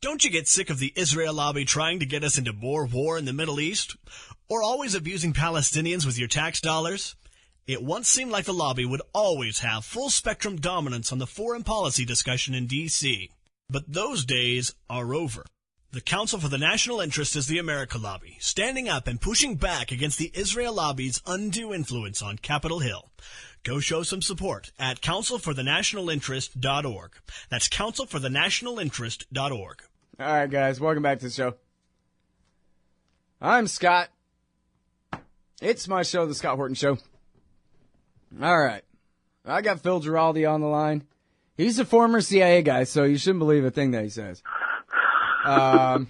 Don't you get sick of the Israel lobby trying to get us into more war in the Middle East? Or always abusing Palestinians with your tax dollars? It once seemed like the lobby would always have full-spectrum dominance on the foreign policy discussion in D.C. But those days are over. The Council for the National Interest is the America lobby, standing up and pushing back against the Israel lobby's undue influence on Capitol Hill. Go show some support at councilforthenationalinterest.org. That's councilforthenationalinterest.org. All right, guys, welcome back to the show. I'm Scott. It's my show, The Scott Horton Show. All right. I got Phil Giraldi on the line. He's a former CIA guy, so you shouldn't believe a thing that he says. But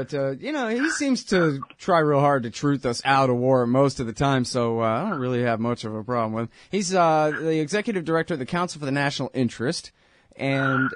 he seems to try real hard to truth us out of war most of the time, so I don't really have much of a problem with him. He's the executive director of the Council for the National Interest, and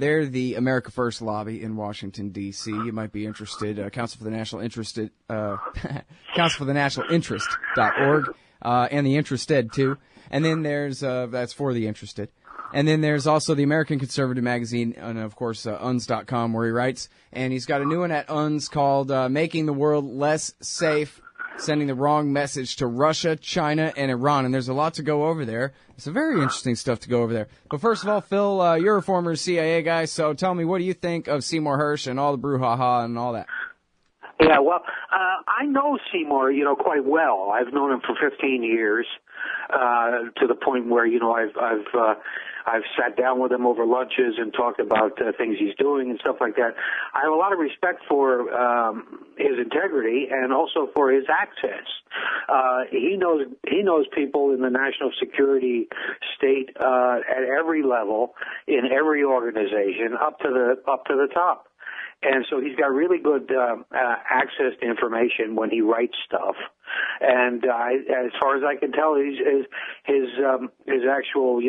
they're the America First lobby in Washington, D.C. You might be interested. Council for the National Interest, councilforthenationalinterest.org, and the Interested, too. And then there's, that's for the interested. And then there's also the American Conservative Magazine, and of course, UNS.com, where he writes. And he's got a new one at UNS called Making the World Less Safe, Sending the Wrong Message to Russia, China, and Iran. And there's a lot to go over there. It's a very interesting stuff to go over there. But first of all, Phil, you're a former CIA guy, so tell me, what do you think of Seymour Hersh and all the brouhaha and all that? Yeah, well, I know Seymour, quite well. I've known him for 15 years, to the point where, I've sat down with him over lunches and talked about things he's doing and stuff like that. I have a lot of respect for his integrity and also for his access. He knows people in the national security state at every level, in every organization, up to the top. And so he's got really good access to information when he writes stuff. And as far as I can tell, his actual,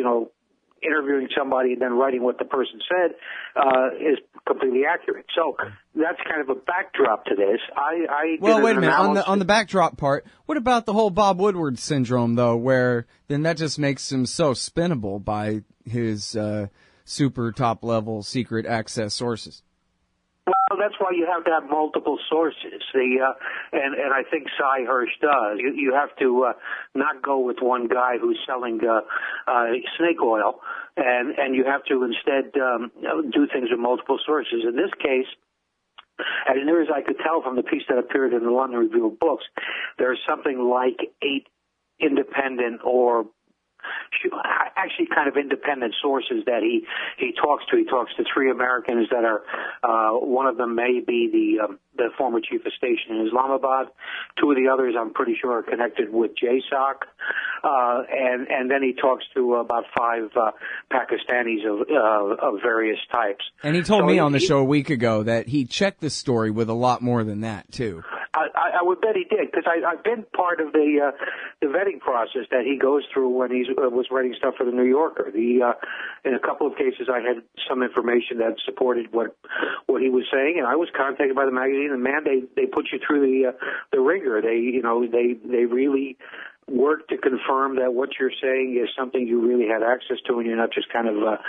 interviewing somebody and then writing what the person said is completely accurate. So that's kind of a backdrop to this. Well, wait a minute. On the backdrop part, what about the whole Bob Woodward syndrome, though, where then that just makes him so spinnable by his super top-level secret access sources? Well, that's why you have to have multiple sources. And I think Cy Hersh does. You have to not go with one guy who's selling snake oil, and you have to instead do things with multiple sources. In this case, as near as I could tell from the piece that appeared in the London Review of Books, there's something like 8 independent or actually kind of independent sources that he talks to. He talks to 3 Americans that are, one of them may be the former chief of station in Islamabad. 2 of the others I'm pretty sure are connected with JSOC. And then he talks to about 5 Pakistanis of various types. And he told me on the show a week ago that he checked the story with a lot more than that, too. I would bet he did, because I've been part of the vetting process that he goes through when he was writing stuff for the New Yorker. In a couple of cases, I had some information that supported what he was saying, and I was contacted by the magazine. And man, they put you through the ringer. They really work to confirm that what you're saying is something you really had access to, and you're not just kind of,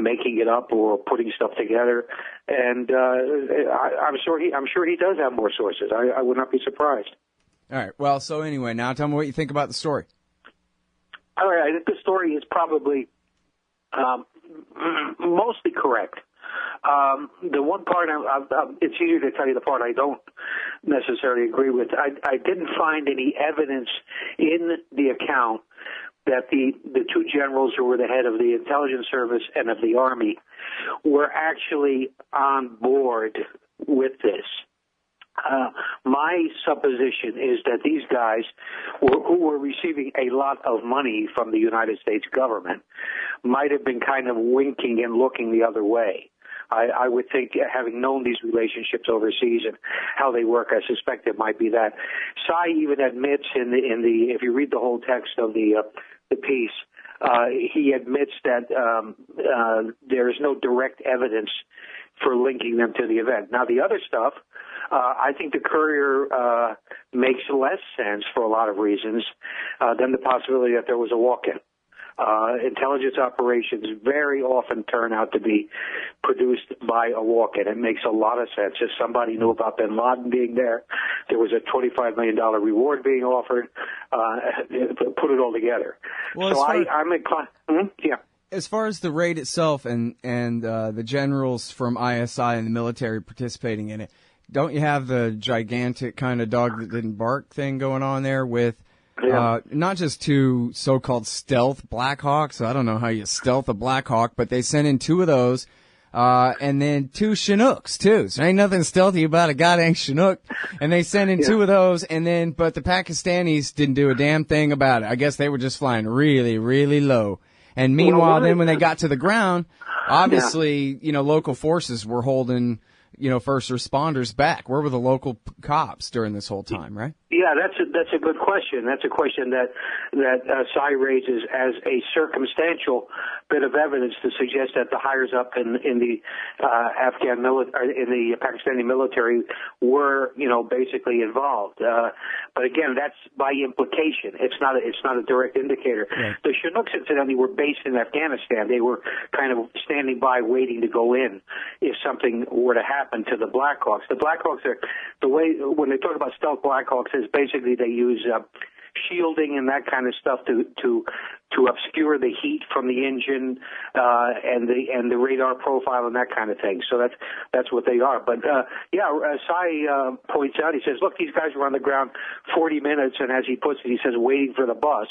making it up or putting stuff together. And I'm sure he does have more sources. I would not be surprised. All right. Well, so anyway, now tell me what you think about the story. All right. I think the story is probably mostly correct. The one part, it's easier to tell you the part I don't necessarily agree with. I didn't find any evidence in the account that the 2 generals who were the head of the intelligence service and of the Army were actually on board with this. My supposition is that these guys who were receiving a lot of money from the United States government might have been kind of winking and looking the other way. I would think, having known these relationships overseas and how they work, I suspect it might be that. Cy even admits if you read the whole text of the piece, he admits that there is no direct evidence for linking them to the event. Now, the other stuff, I think the Courier makes less sense for a lot of reasons than the possibility that there was a walk-in. Intelligence operations very often turn out to be produced by a walk-in. It makes a lot of sense. If somebody knew about bin Laden being there, there was a $25 million reward being offered, put it all together. Well, so I'm inclined. Yeah. As far as the raid itself and the generals from ISI and the military participating in it, don't you have the gigantic kind of dog that didn't bark thing going on there with not just two so-called stealth Blackhawks? I don't know how you stealth a Blackhawk, but they sent in two of those, and then two Chinooks too. So ain't nothing stealthy about a goddamn Chinook. And they sent in two of those, but the Pakistanis didn't do a damn thing about it. I guess they were just flying really, really low. And meanwhile, then when they got to the ground, obviously, local forces were holding, first responders back. Where were the local cops during this whole time, right? Yeah, that's a good question. That's a question that Sy raises as a circumstantial bit of evidence to suggest that the higher up in the Pakistani military were basically involved. But again, that's by implication. It's not a direct indicator. Right. The Chinooks, incidentally, were based in Afghanistan. They were kind of standing by, waiting to go in if something were to happen to the Blackhawks. The Blackhawks are the way when they talk about stealth Blackhawks is basically they use shielding and that kind of stuff to obscure the heat from the engine and the radar profile and that kind of thing. So that's what they are. But Sy points out, he says, look, these guys were on the ground 40 minutes, and as he puts it, he says, waiting for the bus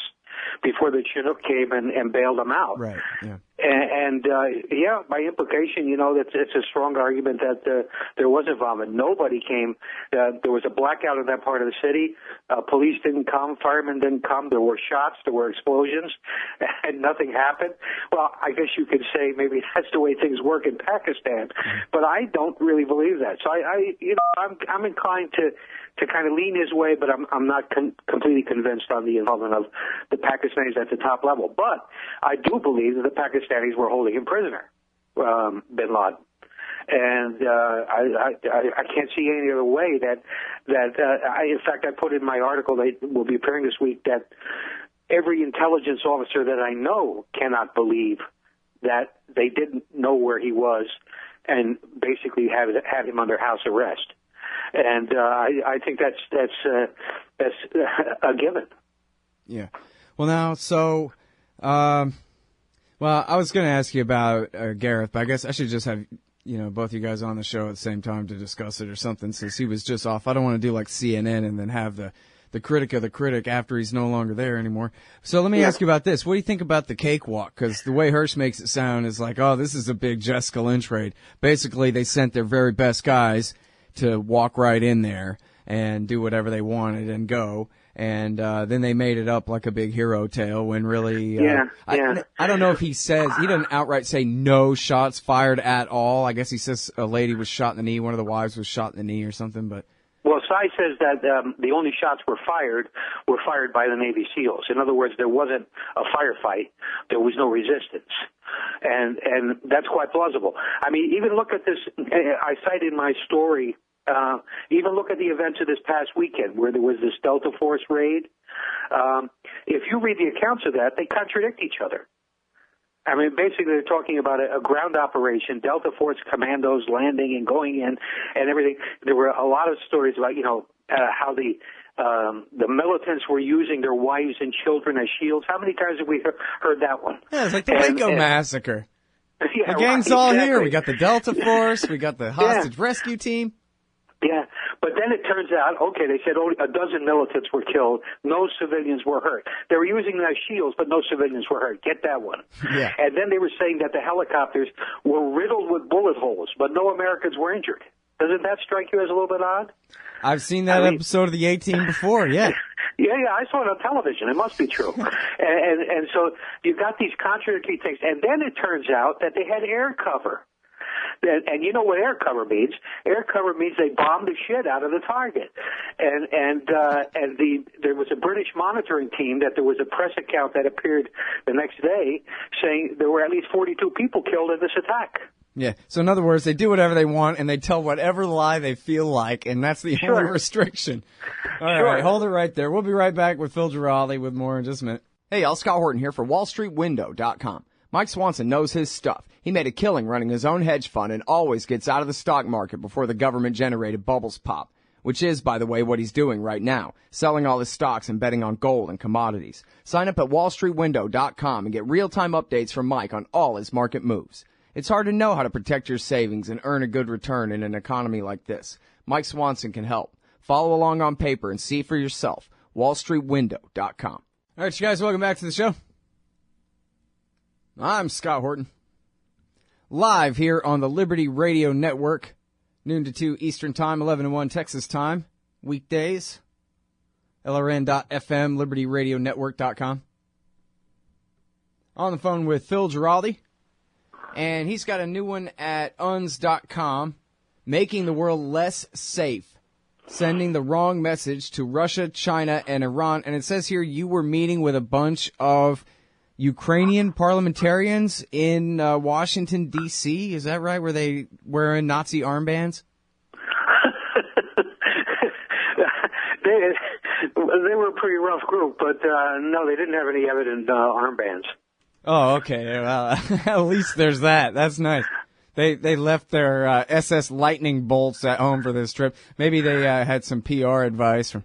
before the Chinook came and bailed them out. Right. Yeah. And by implication, it's a strong argument that there was involvement. Nobody came. There was a blackout in that part of the city. Police didn't come. Firemen didn't come. There were shots. There were explosions, and nothing happened. Well, I guess you could say maybe that's the way things work in Pakistan, but I don't really believe that. So I'm inclined to kind of lean his way, but I'm not completely convinced on the involvement of the Pakistanis at the top level. But I do believe that the Pakistanis were holding him prisoner, bin Laden. And I can't see any other way that in fact, I put in my article that will be appearing this week that every intelligence officer that I know cannot believe that they didn't know where he was and basically had him under house arrest. And I think that's a given. Yeah. Well, now, so, I was going to ask you about Gareth, but I guess I should just have both you guys on the show at the same time to discuss it or something, since he was just off. I don't want to do like CNN and then have the critic of the critic after he's no longer there anymore. So let me ask you about this. What do you think about the cakewalk? Because the way Hersh makes it sound is like, oh, this is a big Jessica Lynch raid. Basically, they sent their very best guys to walk right in there and do whatever they wanted and go. And then they made it up like a big hero tale when really I don't know if he doesn't outright say no shots fired at all. I guess he says a lady was shot in the knee, one of the wives was shot in the knee or something. But well, Sy says that the only shots were fired by the Navy SEALs. In other words, there wasn't a firefight. There was no resistance. And that's quite plausible. I mean, even look at this. I cite in my story, even look at the events of this past weekend where there was this Delta Force raid. If you read the accounts of that, they contradict each other. I mean, basically, they're talking about a ground operation, Delta Force commandos landing and going in and everything. There were a lot of stories about, how the militants were using their wives and children as shields. How many times have we heard that one? Yeah, it's like the Waco massacre. Yeah, the gang's all here. We got the Delta Force. We got the hostage rescue team. Yeah, but then it turns out, okay, they said only a dozen militants were killed. No civilians were hurt. They were using their shields, but no civilians were hurt. Get that one. Yeah. And then they were saying that the helicopters were riddled with bullet holes, but no Americans were injured. Doesn't that strike you as a little bit odd? I've seen that episode of the A-Team before, yeah. Yeah, I saw it on television. It must be true. and so you've got these contradictory things. And then it turns out that they had air cover. And you know what air cover means? Air cover means they bombed the shit out of the target. And there was a British monitoring team that there was a press account that appeared the next day saying there were at least 42 people killed in this attack. Yeah. So in other words, they do whatever they want and they tell whatever lie they feel like, and that's the only restriction. All right, hold it right there. We'll be right back with Phil Giraldi with more in just a minute. Hey, y'all, Scott Horton here for WallStreetWindow.com. Mike Swanson knows his stuff. He made a killing running his own hedge fund and always gets out of the stock market before the government-generated bubbles pop, which is, by the way, what he's doing right now, selling all his stocks and betting on gold and commodities. Sign up at WallStreetWindow.com and get real-time updates from Mike on all his market moves. It's hard to know how to protect your savings and earn a good return in an economy like this. Mike Swanson can help. Follow along on paper and see for yourself. WallStreetWindow.com. All right, you guys, welcome back to the show. I'm Scott Horton. Live here on the Liberty Radio Network, noon to 2 Eastern Time, 11 to 1 Texas Time, weekdays. LRN.FM, LibertyRadioNetwork.com. On the phone with Phil Giraldi, and he's got a new one at UNS.com, Making the World Less Safe, sending the wrong message to Russia, China, and Iran. And it says here you were meeting with a bunch of Ukrainian parliamentarians in Washington, D.C. Is that right? Were they wearing Nazi armbands? They were a pretty rough group, but no, they didn't have any evident armbands. Oh, okay. Well, at least there's that. That's nice. They left their SS Lightning bolts at home for this trip. Maybe they had some PR advice from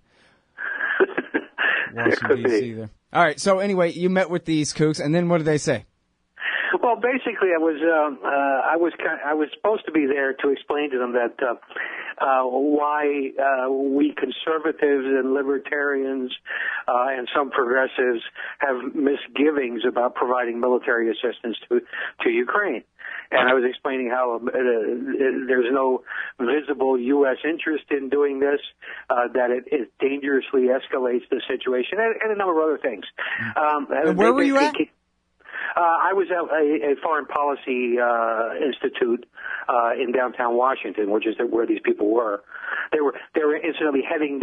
Washington, D.C. there. All right. So anyway, you met with these kooks, and then what did they say? Well, basically, I was supposed to be there to explain to them that why we conservatives and libertarians and some progressives have misgivings about providing military assistance to Ukraine. And I was explaining how there's no visible U.S. interest in doing this, that it dangerously escalates the situation, and a number of other things. And where were you at? I was at a foreign policy institute in downtown Washington, which is where these people were. They were incidentally heading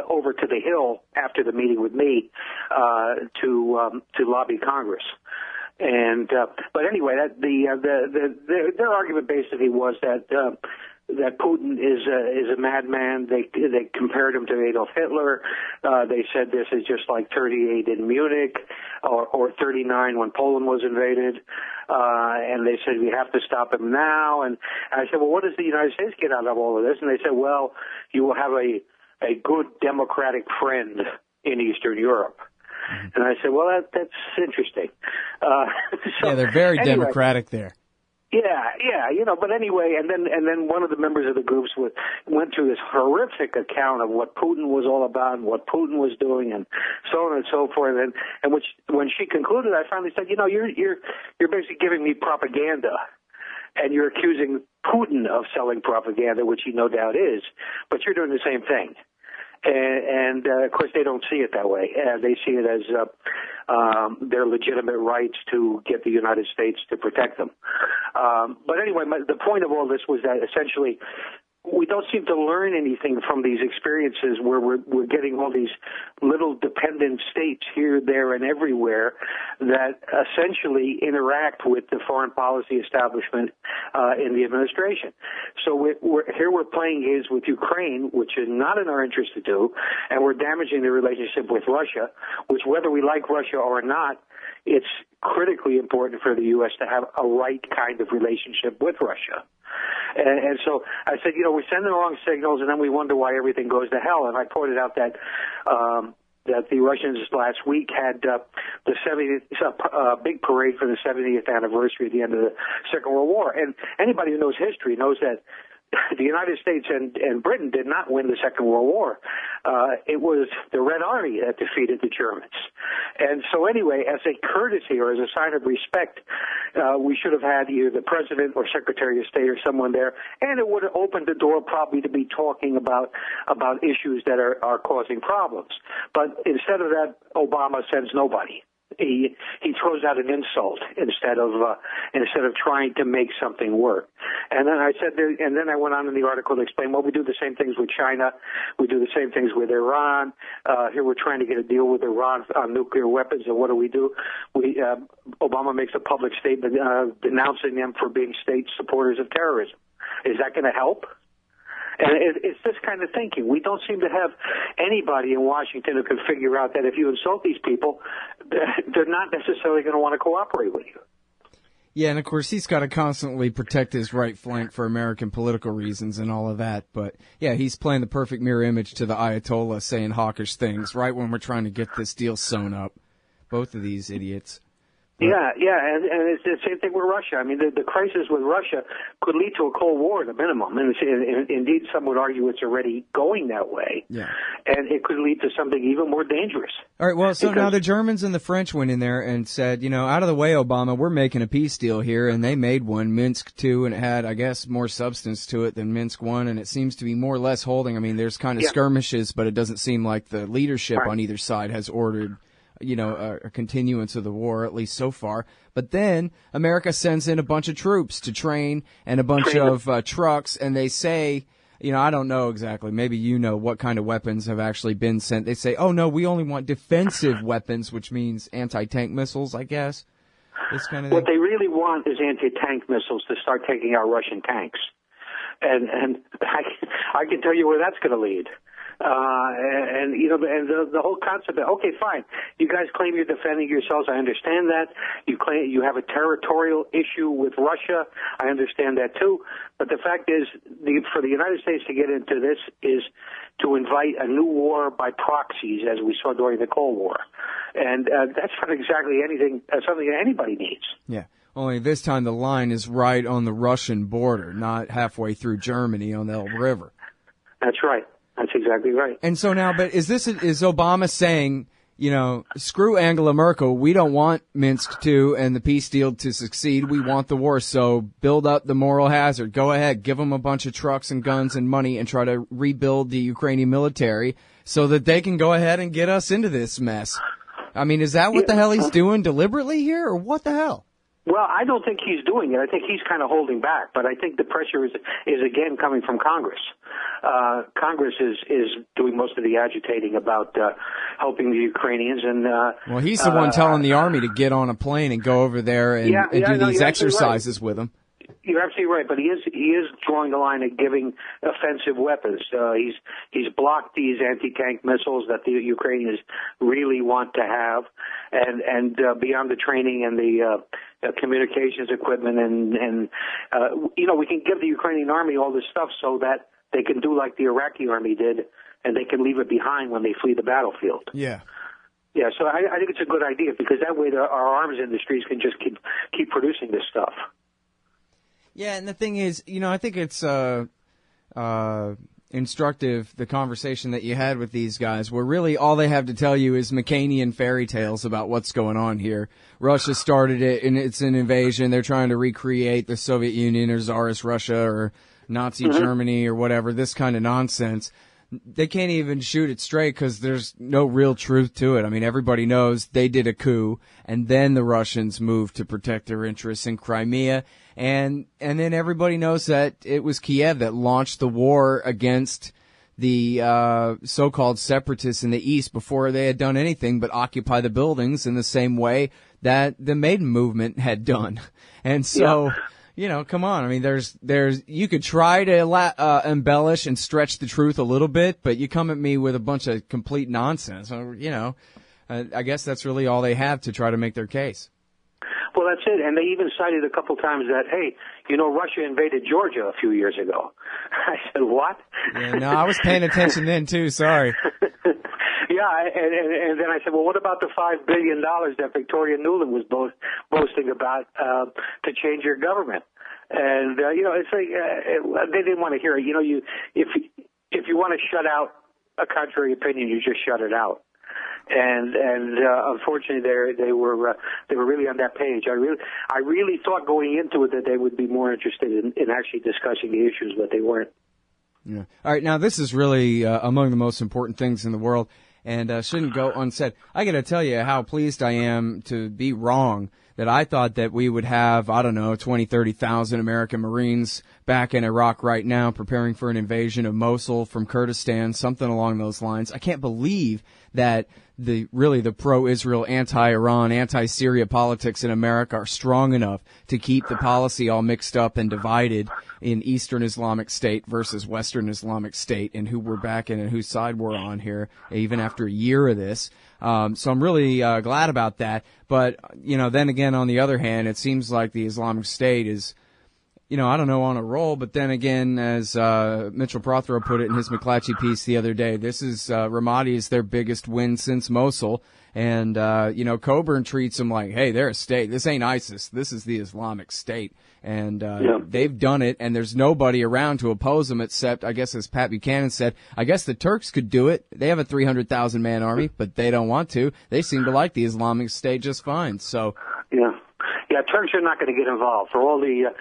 over to the Hill after the meeting with me to lobby Congress. And but anyway, their argument basically was that Putin is a madman. They compared him to Adolf Hitler. They said this is just like 38 in Munich or 39 when Poland was invaded. And they said we have to stop him now. And I said, well, what does the United States get out of all of this? And they said, well, you will have a good democratic friend in Eastern Europe. And I said, well, that's interesting. Yeah, they're very democratic there. Yeah, but anyway, and then one of the members of the groups went through this horrific account of what Putin was all about and what Putin was doing and so on and so forth. And when she concluded, I finally said, you're basically giving me propaganda, and you're accusing Putin of selling propaganda, which he no doubt is, but you're doing the same thing. And of course, they don't see it that way. They see it as their legitimate rights to get the United States to protect them. But anyway, the point of all this was that essentially we don't seem to learn anything from these experiences where we're getting all these little dependent states here, there, and everywhere that essentially interact with the foreign policy establishment in the administration. So we're playing games with Ukraine, which is not in our interest to do, and we're damaging the relationship with Russia, which whether we like Russia or not, it's critically important for the U.S. to have a right kind of relationship with Russia. And so I said, we send the wrong signals, and then we wonder why everything goes to hell. And I pointed out that the Russians last week had the 70th big parade for the 70th anniversary at the end of the Second World War. And anybody who knows history knows that the United States and Britain did not win the Second World War. It was the Red Army that defeated the Germans. And so anyway, as a courtesy or as a sign of respect, we should have had either the President or Secretary of State or someone there, and it would have opened the door probably to be talking about issues that are causing problems. But instead of that, Obama sends nobody. He throws out an insult instead of trying to make something work. And then I said, and then I went on in the article to explain, well, we do the same things with China, we do the same things with Iran. Here we're trying to get a deal with Iran on nuclear weapons, and what do? Obama makes a public statement denouncing them for being state supporters of terrorism. Is that going to help? And it's this kind of thinking. We don't seem to have anybody in Washington who can figure out that if you insult these people, they're not necessarily going to want to cooperate with you. Yeah, and of course he's got to constantly protect his right flank for American political reasons and all of that. But yeah, he's playing the perfect mirror image to the Ayatollah saying hawkish things right when we're trying to get this deal sewn up. Both of these idiots. Yeah, and it's the same thing with Russia. I mean, the crisis with Russia could lead to a Cold War at a minimum, and indeed some would argue it's already going that way. Yeah, and it could lead to something even more dangerous. All right, well, so now the Germans and the French went in there and said, out of the way, Obama, we're making a peace deal here, and they made one, Minsk 2, and it had, I guess, more substance to it than Minsk 1, and it seems to be more or less holding. I mean, there's kind of skirmishes, but it doesn't seem like the leadership on either side has ordered a continuance of the war, at least so far. But then America sends in a bunch of troops to train and a bunch of trucks, and they say, I don't know exactly, maybe what kind of weapons have actually been sent. They say, oh, no, we only want defensive weapons, which means anti-tank missiles, I guess. This kind of what they really want is anti-tank missiles to start taking out Russian tanks. And I can tell you where that's going to lead. And the whole concept of, okay, fine, you guys claim you're defending yourselves. I understand that. You claim you have a territorial issue with Russia. I understand that too. But the fact is, for the United States to get into this is to invite a new war by proxies, as we saw during the Cold War. And that's not exactly something that anybody needs. Yeah. Only this time the line is right on the Russian border, not halfway through Germany on the Elbe River. That's right. That's exactly right. And so now, but is Obama saying, screw Angela Merkel, we don't want Minsk 2 and the peace deal to succeed, we want the war, so build up the moral hazard, go ahead, give them a bunch of trucks and guns and money and try to rebuild the Ukrainian military so that they can go ahead and get us into this mess? I mean, is that what the hell he's doing deliberately here, or what the hell? Well, I don't think he's doing it. I think he's kind of holding back, but I think the pressure is again coming from Congress. Congress is doing most of the agitating about helping the Ukrainians, and well, he's the one telling the army to get on a plane and go over there and do these exercises with them. You're absolutely right, but he is drawing the line at giving offensive weapons. He's blocked these anti-tank missiles that the Ukrainians really want to have, and beyond the training and the communications equipment, and we can give the Ukrainian army all this stuff so that they can do like the Iraqi army did, and they can leave it behind when they flee the battlefield. Yeah. Yeah, so I think it's a good idea, because that way our arms industries can just keep producing this stuff. Yeah, and the thing is, I think it's instructive, the conversation that you had with these guys, where really all they have to tell you is McCainian fairy tales about what's going on here. Russia started it, and it's an invasion. They're trying to recreate the Soviet Union or Tsarist Russia or Nazi Germany or whatever, this kind of nonsense. They can't even shoot it straight because there's no real truth to it. I mean, everybody knows they did a coup, and then the Russians moved to protect their interests in Crimea, and then everybody knows that it was Kiev that launched the war against the so-called separatists in the east before they had done anything but occupy the buildings in the same way that the Maidan movement had done. And so... come on. I mean, there's, you could try to embellish and stretch the truth a little bit, but you come at me with a bunch of complete nonsense. I guess that's really all they have to try to make their case. Well, that's it. And they even cited a couple times that, hey, Russia invaded Georgia a few years ago. I said, what? Yeah, no, I was paying attention then too. Sorry. Yeah, and then I said, well, what about the $5 billion that Victoria Nuland was boasting about to change your government? And it's like they didn't want to hear it. If you want to shut out a contrary opinion, you just shut it out. And unfortunately, they were really on that page. I really thought going into it that they would be more interested in actually discussing the issues, but they weren't. Yeah. All right, now this is really among the most important things in the world, and shouldn't go unsaid. I got to tell you how pleased I am to be wrong that I thought that we would have, I don't know, 20, 30,000 American Marines back in Iraq right now preparing for an invasion of Mosul from Kurdistan, something along those lines. I can't believe that the pro-Israel, anti-Iran, anti-Syria politics in America are strong enough to keep the policy all mixed up and divided in Eastern Islamic State versus Western Islamic State, and who we're backing and whose side we're on here, even after a year of this. So I'm really glad about that. But, then again, on the other hand, it seems like the Islamic State is, I don't know, on a roll. But then again, as Mitchell Prothero put it in his McClatchy piece the other day, this is Ramadi is their biggest win since Mosul. And, Coburn treats them like, hey, they're a state. This ain't ISIS. This is the Islamic State. And they've done it, and there's nobody around to oppose them except, I guess, as Pat Buchanan said, I guess the Turks could do it. They have a 300,000-man army, but they don't want to. They seem to like the Islamic State just fine. So, yeah, Turks are not going to get involved. For all the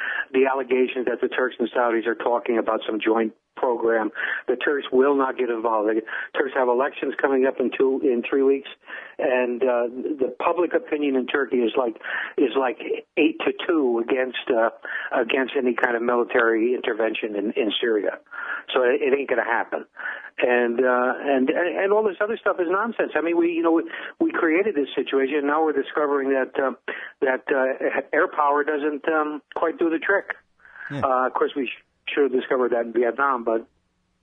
allegations that the Turks and Saudis are talking about some joint program, the Turks will not get involved. The Turks have elections coming up in 3 weeks, and the public opinion in Turkey is like 8-2 against any kind of military intervention in Syria. So it ain't going to happen. And all this other stuff is nonsense. I mean, we created this situation, and now we're discovering that air power doesn't quite do the trick. Yeah. Of course, we should have discovered that in Vietnam, but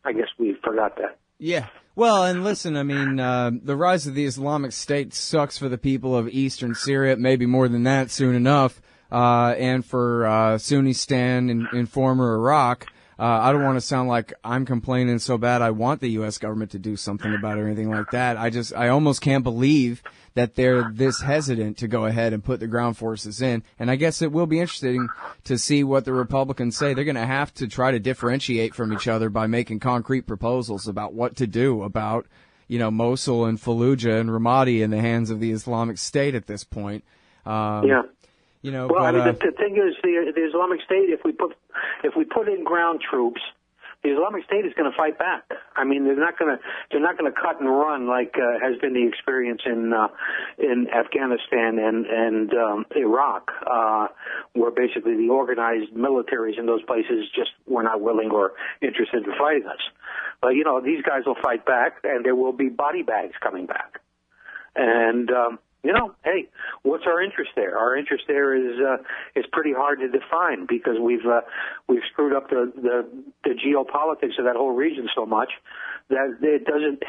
I guess we forgot that. Yeah. Well, and listen, I mean, the rise of the Islamic State sucks for the people of eastern Syria, maybe more than that soon enough, and for Sunnistan in former Iraq. I don't want to sound like I'm complaining so bad I want the U.S. government to do something about it or anything like that. I almost can't believe that they're this hesitant to go ahead and put the ground forces in. And I guess it will be interesting to see what the Republicans say. They're going to have to try to differentiate from each other by making concrete proposals about what to do about, Mosul and Fallujah and Ramadi in the hands of the Islamic State at this point. Yeah. The thing is, the Islamic State, if we put in ground troops, the Islamic State is going to fight back. I mean, they're not going to cut and run like has been the experience in Afghanistan and Iraq, where basically the organized militaries in those places just were not willing or interested in fighting us. But these guys will fight back, and there will be body bags coming back, and. Hey, what's our interest there? Our interest there is pretty hard to define because we've screwed up the geopolitics of that whole region so much that it doesn't.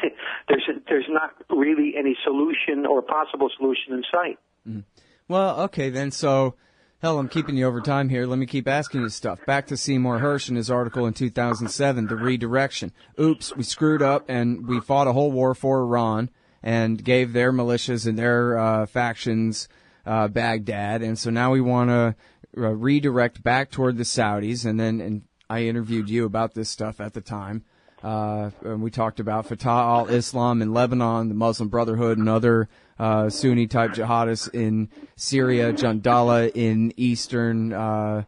There's not really any solution or possible solution in sight. Mm-hmm. Well, okay then. So, hell, I'm keeping you over time here. Let me keep asking you stuff. Back to Seymour Hersh and his article in 2007, The Redirection. Oops, we screwed up and we fought a whole war for Iran and gave their militias and their factions Baghdad, and so now we want to redirect back toward the Saudis. And I interviewed you about this stuff at the time. And we talked about Fatah al-Islam in Lebanon, the Muslim Brotherhood, and other Sunni-type jihadists in Syria, Jandala in eastern Iran,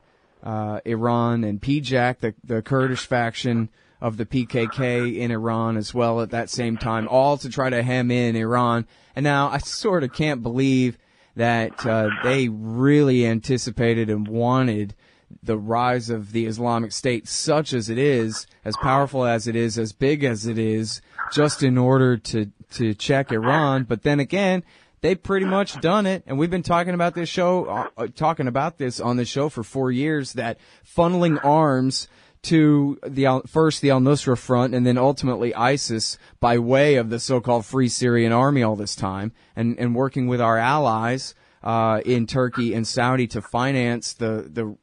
and PJAK, the Kurdish faction of the PKK in Iran as well at that same time, all to try to hem in Iran. And now I sort of can't believe that they really anticipated and wanted the rise of the Islamic State, such as it is, as powerful as it is, as big as it is, just in order to check Iran. But then again, they've pretty much done it, and we've been talking about this on the show for 4 years, that funneling arms to first the al-Nusra Front and then ultimately ISIS by way of the so-called Free Syrian Army all this time, and working with our allies in Turkey and Saudi to finance the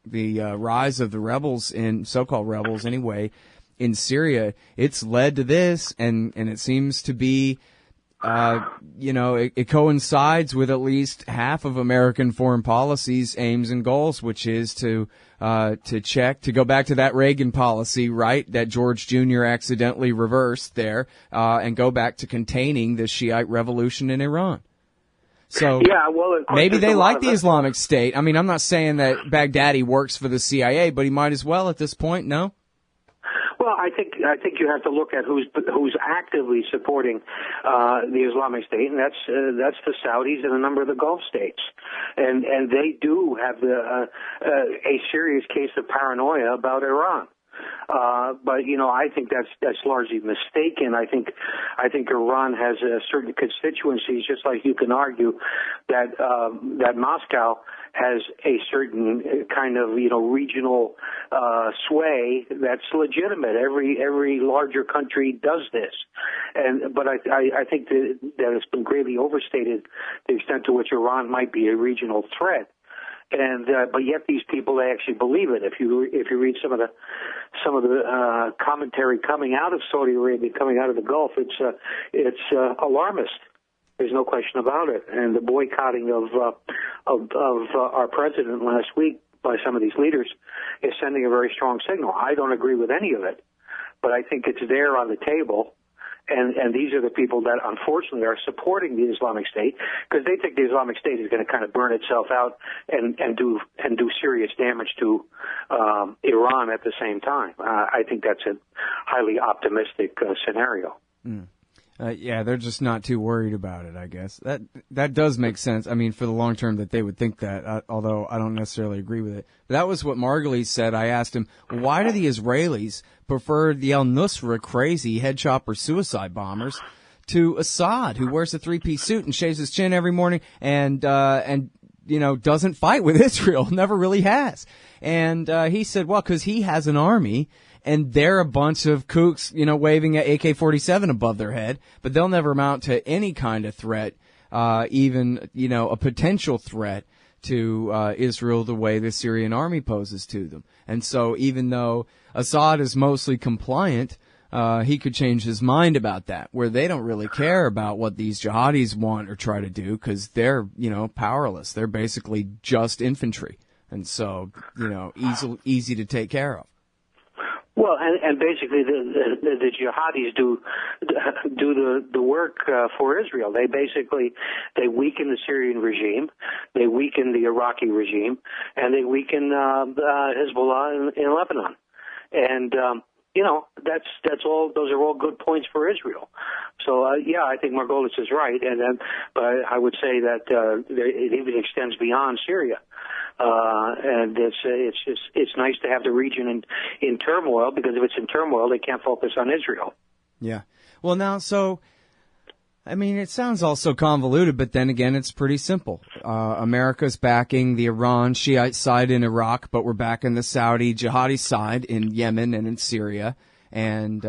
rise of the rebels, in so-called rebels anyway, in Syria. It's led to this, and it seems to be it coincides with at least half of American foreign policy's aims and goals, which is to go back to that Reagan policy, right, that George Jr. accidentally reversed there, and go back to containing the Shiite revolution in Iran. So yeah, well, maybe they like the Islamic State. I mean, I'm not saying that Baghdadi works for the CIA, but he might as well at this point, no? Well, Well, I think you have to look at who's actively supporting the Islamic State, and that's the Saudis and a number of the Gulf states, and they do have a serious case of paranoia about Iran. But I think that's largely mistaken. I think Iran has certain constituencies, just like you can argue that Moscow has a certain kind of regional sway that's legitimate. Every larger country does this, but I think that it's been greatly overstated the extent to which Iran might be a regional threat. And but yet these people, they actually believe it. If you read some of the commentary coming out of Saudi Arabia, coming out of the Gulf, it's alarmist. There's no question about it. And the boycotting of our president last week by some of these leaders is sending a very strong signal. I don't agree with any of it, but I think it's there on the table. And these are the people that, unfortunately, are supporting the Islamic State because they think the Islamic State is going to kind of burn itself out and do serious damage to Iran at the same time. I think that's a highly optimistic scenario. Mm. Yeah, they're just not too worried about it, I guess. That does make sense. I mean, for the long term that they would think that, although I don't necessarily agree with it. But that was what Margulies said. I asked him, why do the Israelis prefer the al-Nusra crazy head chopper suicide bombers to Assad, who wears a three-piece suit and shaves his chin every morning and doesn't fight with Israel, never really has. And he said, well, because he has an army, and they're a bunch of kooks, waving an AK-47 above their head, but they'll never amount to any kind of threat, even, a potential threat to Israel the way the Syrian army poses to them. And so even though Assad is mostly compliant, he could change his mind about that, where they don't really care about what these jihadis want or try to do because they're, powerless. They're basically just infantry. And so, easy to take care of. Well, and basically the jihadis do the work for Israel. They weaken the Syrian regime, they weaken the Iraqi regime, and they weaken Hezbollah in Lebanon. And that's all. Those are all good points for Israel. So I think Margolis is right, but I would say that it even extends beyond Syria. And it's nice to have the region in turmoil, because if it's in turmoil, they can't focus on Israel. Yeah. Well, now, it sounds all so convoluted, but then again, it's pretty simple. America's backing the Iran Shiite side in Iraq, but we're backing the Saudi jihadi side in Yemen and in Syria and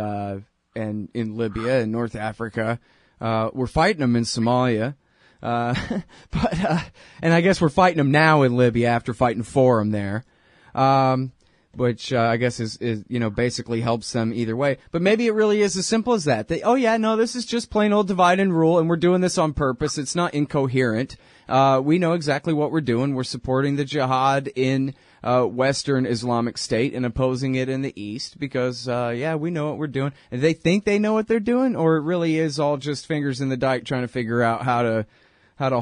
in Libya and North Africa. We're fighting them in Somalia. And I guess we're fighting them now in Libya after fighting for them there, which I guess is basically helps them either way. But maybe it really is as simple as that. This is just plain old divide and rule, and we're doing this on purpose. It's not incoherent. We know exactly what we're doing. We're supporting the jihad in Western Islamic State and opposing it in the East because, we know what we're doing. And they think they know what they're doing, or it really is all just fingers in the dike trying to figure out how to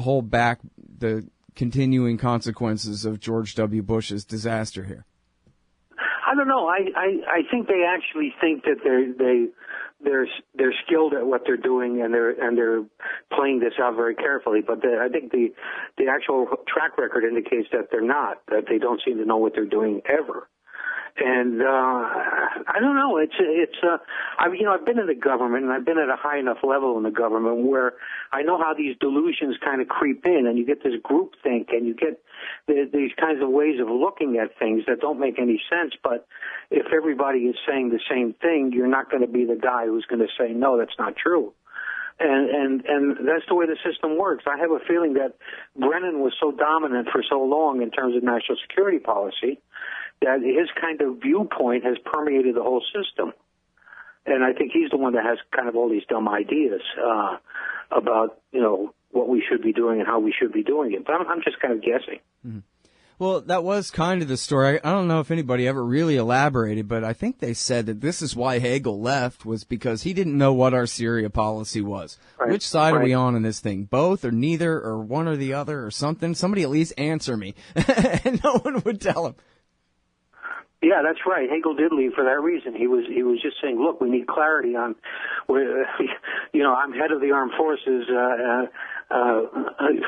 hold back the continuing consequences of George W. Bush's disaster here. I don't know. I think they actually think that they're skilled at what they're doing, and they're playing this out very carefully. But I think the actual track record indicates that they're not. That they don't seem to know what they're doing ever. And I don't know. I've been in the government, and I've been at a high enough level in the government where I know how these delusions kind of creep in, and you get this groupthink, and you get these kinds of ways of looking at things that don't make any sense. But if everybody is saying the same thing, you're not going to be the guy who's going to say, no, that's not true. And that's the way the system works. I have a feeling that Brennan was so dominant for so long in terms of national security policy that his kind of viewpoint has permeated the whole system. And I think he's the one that has kind of all these dumb ideas about, what we should be doing and how we should be doing it. But I'm just kind of guessing. Mm-hmm. Well, that was kind of the story. I don't know if anybody ever really elaborated, but I think they said that this is why Hagel left, was because he didn't know what our Syria policy was. Right. Which side are we on in this thing? Both or neither or one or the other or something? Somebody at least answer me. And no one would tell him. Yeah, that's right. Hagel did leave for that reason. He was just saying, look, we need clarity on where, I'm head of the armed forces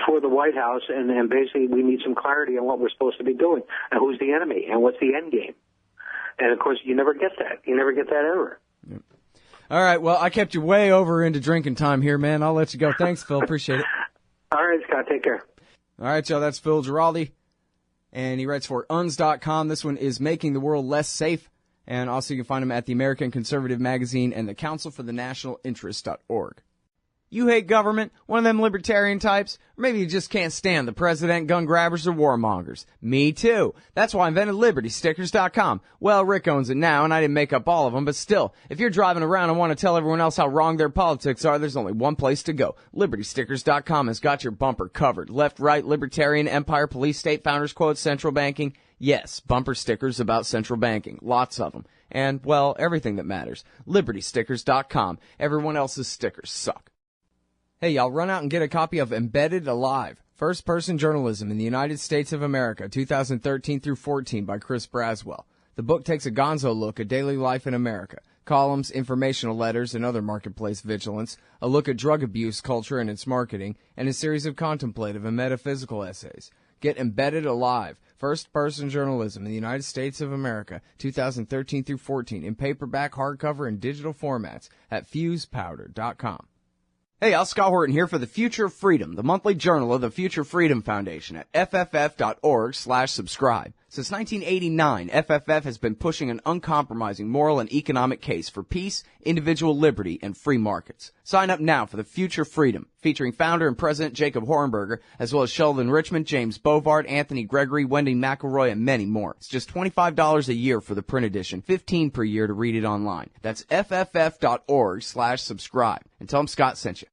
for the White House, and basically we need some clarity on what we're supposed to be doing and who's the enemy and what's the end game. And of course, you never get that. You never get that ever. Yep. All right. Well, I kept you way over into drinking time here, man. I'll let you go. Thanks, Phil. Appreciate it. All right, Scott. Take care. All right, y'all. That's Phil Giraldi. And he writes for UNS.com. This one is Making the World Less Safe. And also you can find him at the American Conservative Magazine and the Council for the National Interest.org. You hate government? One of them libertarian types? Or maybe you just can't stand the president, gun grabbers, or warmongers. Me too. That's why I invented LibertyStickers.com. Well, Rick owns it now, and I didn't make up all of them, but still, if you're driving around and want to tell everyone else how wrong their politics are, there's only one place to go. LibertyStickers.com has got your bumper covered. Left, right, libertarian, empire, police, state, founders, quotes, central banking. Yes, bumper stickers about central banking. Lots of them. And, well, everything that matters. LibertyStickers.com. Everyone else's stickers suck. Hey, y'all, run out and get a copy of Embedded Alive, First-Person Journalism in the United States of America, 2013 through 14 by Chris Braswell. The book takes a gonzo look at daily life in America. Columns, informational letters, and other marketplace vigilance, a look at drug abuse culture and its marketing, and a series of contemplative and metaphysical essays. Get Embedded Alive, First-Person Journalism in the United States of America, 2013 through 14, in paperback, hardcover, and digital formats at fusepowder.com. Hey, I'm Scott Horton here for The Future of Freedom, the monthly journal of the Future Freedom Foundation at fff.org/subscribe. Since 1989, FFF has been pushing an uncompromising moral and economic case for peace, individual liberty, and free markets. Sign up now for The Future Freedom, featuring founder and president Jacob Hornberger, as well as Sheldon Richmond, James Bovard, Anthony Gregory, Wendy McElroy, and many more. It's just $25 a year for the print edition, $15 per year to read it online. That's fff.org/subscribe. And tell them Scott sent you.